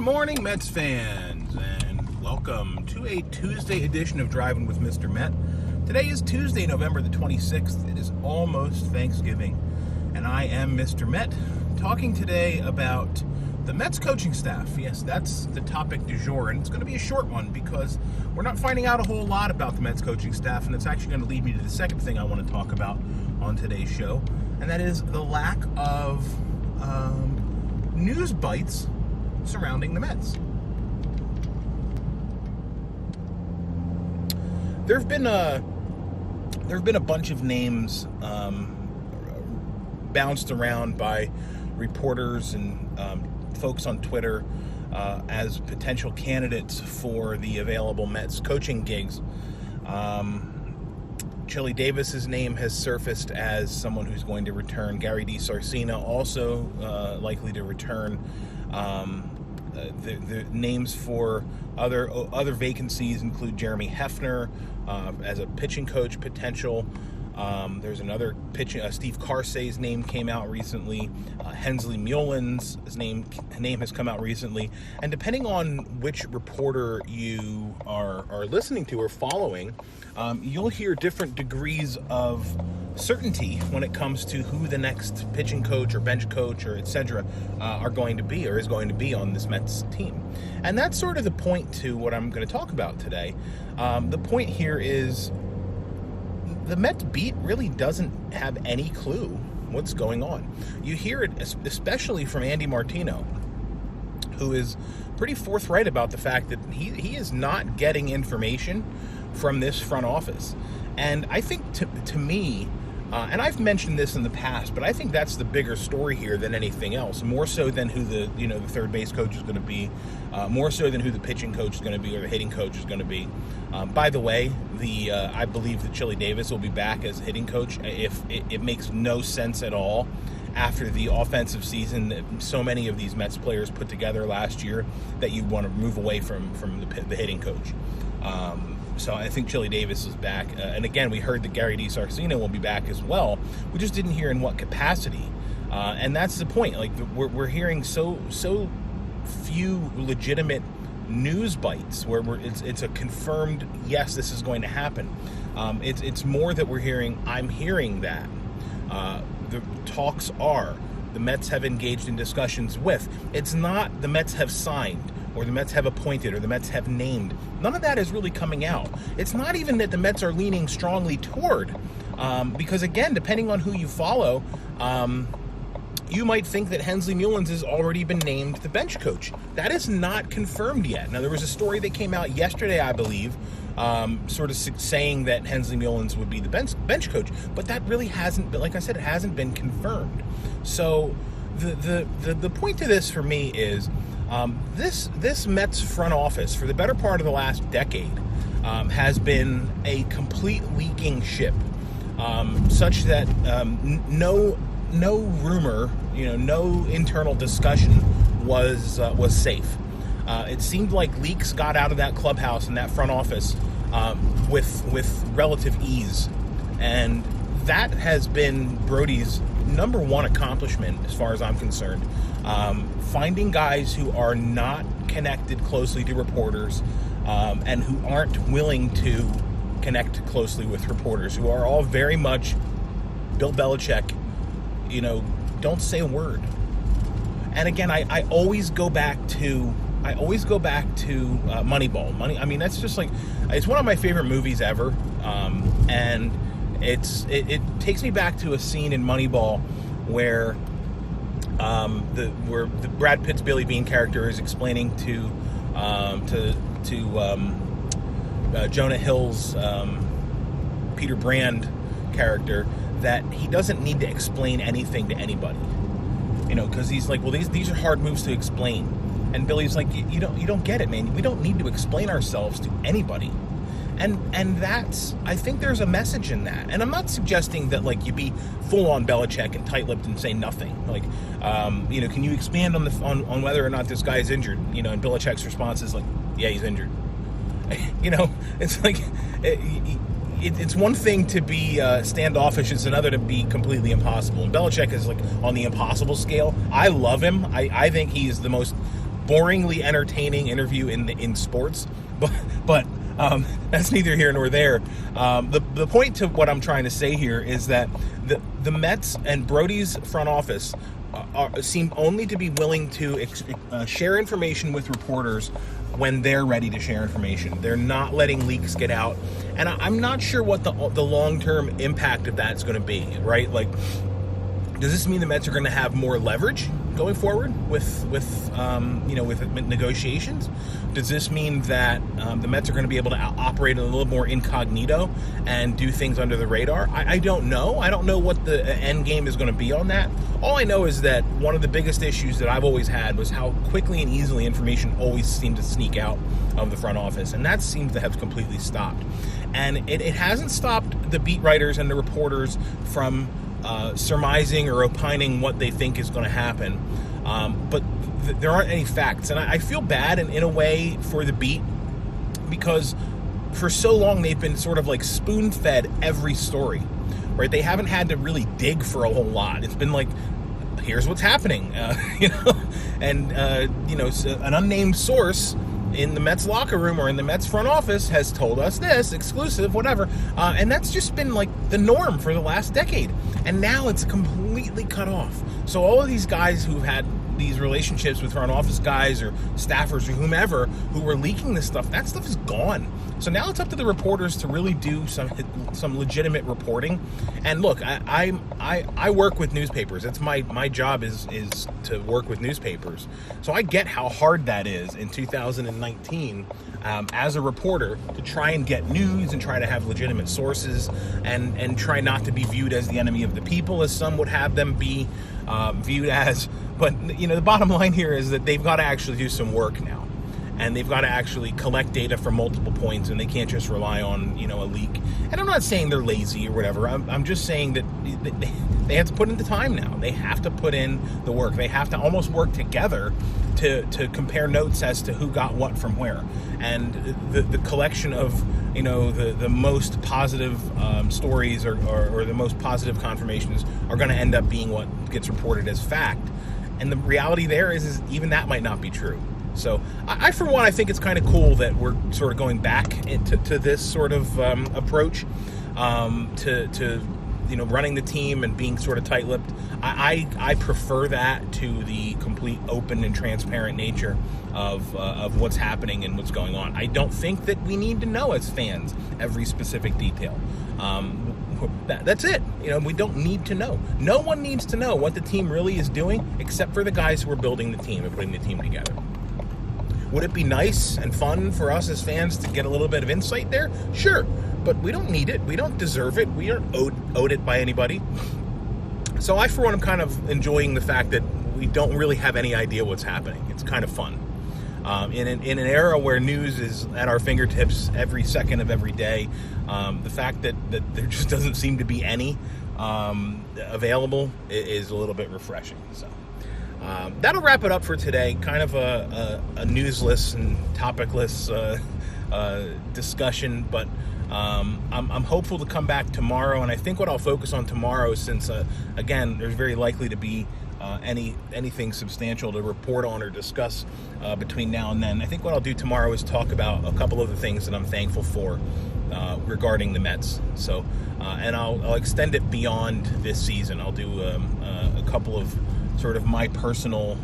morning, Mets fans, and welcome to a Tuesday edition of Drivin with Mr. Met. Today is Tuesday, November the 26th. It is almost Thanksgiving, and I am Mr. Met, talking today about the Mets coaching staff. Yes, that's the topic du jour, and it's going to be a short one because we're not finding out a whole lot about the Mets coaching staff, and it's actually going to lead me to the second thing I want to talk about on today's show, and that is the lack of news bites surrounding the Mets. There have been a bunch of names bounced around by reporters and folks on Twitter as potential candidates for the available Mets coaching gigs. Chili Davis's name has surfaced as someone who's going to return. Gary DiSarcina also likely to return. The names for other vacancies include Jeremy Hefner as a pitching coach potential. There's another pitching. Steve Carsey's name came out recently. Hensley Muellen's name has come out recently. And depending on which reporter you are listening to or following, you'll hear different degrees of certainty when it comes to who the next pitching coach or bench coach or etc. Are going to be or is going to be on this Mets team. And that's sort of the point to what I'm going to talk about today. The point here is the Mets beat really doesn't have any clue what's going on. You hear it especially from Andy Martino, who is pretty forthright about the fact that he is not getting information from this front office. And I think to me, and I've mentioned this in the past, but I think that's the bigger story here than anything else. More so than who the third base coach is going to be, more so than who the pitching coach is going to be or the hitting coach is going to be. By the way, I believe that Chili Davis will be back as hitting coach. If it makes no sense at all after the offensive season that so many of these Mets players put together last year that you want to move away from the hitting coach. So I think Chili Davis is back. And again, we heard that Gary DiSarcina will be back as well. We just didn't hear in what capacity. And that's the point. Like we're hearing so few legitimate news bites where it's a confirmed, yes, this is going to happen. It's more that we're hearing, I'm hearing that. The talks are, the Mets have engaged in discussions with. It's not the Mets have signed, or the Mets have appointed, or the Mets have named. None of that is really coming out. It's not even that the Mets are leaning strongly toward, because again, depending on who you follow, you might think that Hensley Mullins has already been named the bench coach. That is not confirmed yet. Now, there was a story that came out yesterday, I believe, sort of saying that Hensley Mullins would be the bench coach, but that really hasn't been, like I said, it hasn't been confirmed. So the point to this for me is, this Mets front office for the better part of the last decade has been a complete leaking ship, such that no rumor, no internal discussion was safe. It seemed like leaks got out of that clubhouse and that front office with relative ease, and that has been Brody's number one accomplishment as far as I'm concerned. Finding guys who are not connected closely to reporters and who aren't willing to connect closely with reporters, who are all very much Bill Belichick, don't say a word. And again, I always go back to Moneyball. I mean, that's just like, it's one of my favorite movies ever. And it takes me back to a scene in Moneyball where the Brad Pitt's Billy Bean character is explaining to Jonah Hill's Peter Brand character that he doesn't need to explain anything to anybody, because he's like, well, these are hard moves to explain, and Billy's like, you don't get it, man. We don't need to explain ourselves to anybody. And that's, I think there's a message in that. And I'm not suggesting that, like, you be full on Belichick and tight-lipped and say nothing. Like, can you expand on whether or not this guy is injured? And Belichick's response is like, yeah, he's injured. It's like, it's one thing to be standoffish, it's another to be completely impossible. And Belichick is like on the impossible scale. I love him. I think he's the most boringly entertaining interview in sports, but that's neither here nor there. The point to what I'm trying to say here is that the Mets and Brody's front office seem only to be willing to share information with reporters when they're ready to share information. They're not letting leaks get out, and I'm not sure what the long-term impact of that's going to be, right? Like, does this mean the Mets are going to have more leverage going forward with negotiations? Does this mean that the Mets are going to be able to operate a little more incognito and do things under the radar? I don't know. I don't know what the end game is going to be on that. All I know is that one of the biggest issues that I've always had was how quickly and easily information always seemed to sneak out of the front office, and that seems to have completely stopped. And it hasn't stopped the beat writers and the reporters from surmising or opining what they think is going to happen, but there aren't any facts, and I feel bad in a way for the beat, because for so long they've been sort of like spoon-fed every story, right? They haven't had to really dig for a whole lot. It's been like, here's what's happening, and an unnamed source in the Mets locker room or in the Mets front office has told us this, exclusive, whatever. And that's just been like the norm for the last decade. And now it's completely cut off. So all of these guys who've had these relationships with front office guys or staffers or whomever who were leaking this stuff, that stuff is gone. So now it's up to the reporters to really do some legitimate reporting. And look, I work with newspapers. It's my job is to work with newspapers. So I get how hard that is in 2019 as a reporter to try and get news and try to have legitimate sources and try not to be viewed as the enemy of the people, as some would have them be viewed as. But the bottom line here is that they've got to actually do some work now. And they've got to actually collect data from multiple points, and they can't just rely on, a leak. And I'm not saying they're lazy or whatever. I'm just saying that they have to put in the time now. They have to put in the work. They have to almost work together to compare notes as to who got what from where. And the collection of, the most positive stories or the most positive confirmations are going to end up being what gets reported as fact. And the reality there is even that might not be true. So I for one, I think it's kind of cool that we're sort of going back to this sort of approach to running the team and being sort of tight-lipped. I prefer that to the complete open and transparent nature of what's happening and what's going on. I don't think that we need to know as fans every specific detail. That's it. We don't need to know. No one needs to know what the team really is doing except for the guys who are building the team and putting the team together. Would it be nice and fun for us as fans to get a little bit of insight there? Sure, but we don't need it. We don't deserve it. We aren't owed it by anybody. So I, for one, am kind of enjoying the fact that we don't really have any idea what's happening. It's kind of fun. In an era where news is at our fingertips every second of every day, the fact that there just doesn't seem to be any available is a little bit refreshing. So. That'll wrap it up for today. Kind of a newsless and topicless discussion, but I'm hopeful to come back tomorrow. And I think what I'll focus on tomorrow, since again there's very likely to be anything substantial to report on or discuss between now and then, I think what I'll do tomorrow is talk about a couple of the things that I'm thankful for regarding the Mets. So, and I'll extend it beyond this season. I'll do a couple of sort of my personal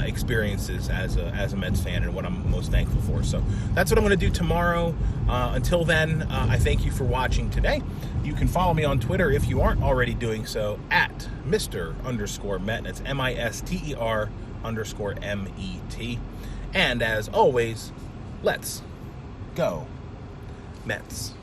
experiences as a Mets fan and what I'm most thankful for. So that's what I'm going to do tomorrow. Until then, I thank you for watching today. You can follow me on Twitter if you aren't already doing so at Mr_Met. That's MISTER_MET. And as always, let's go Mets.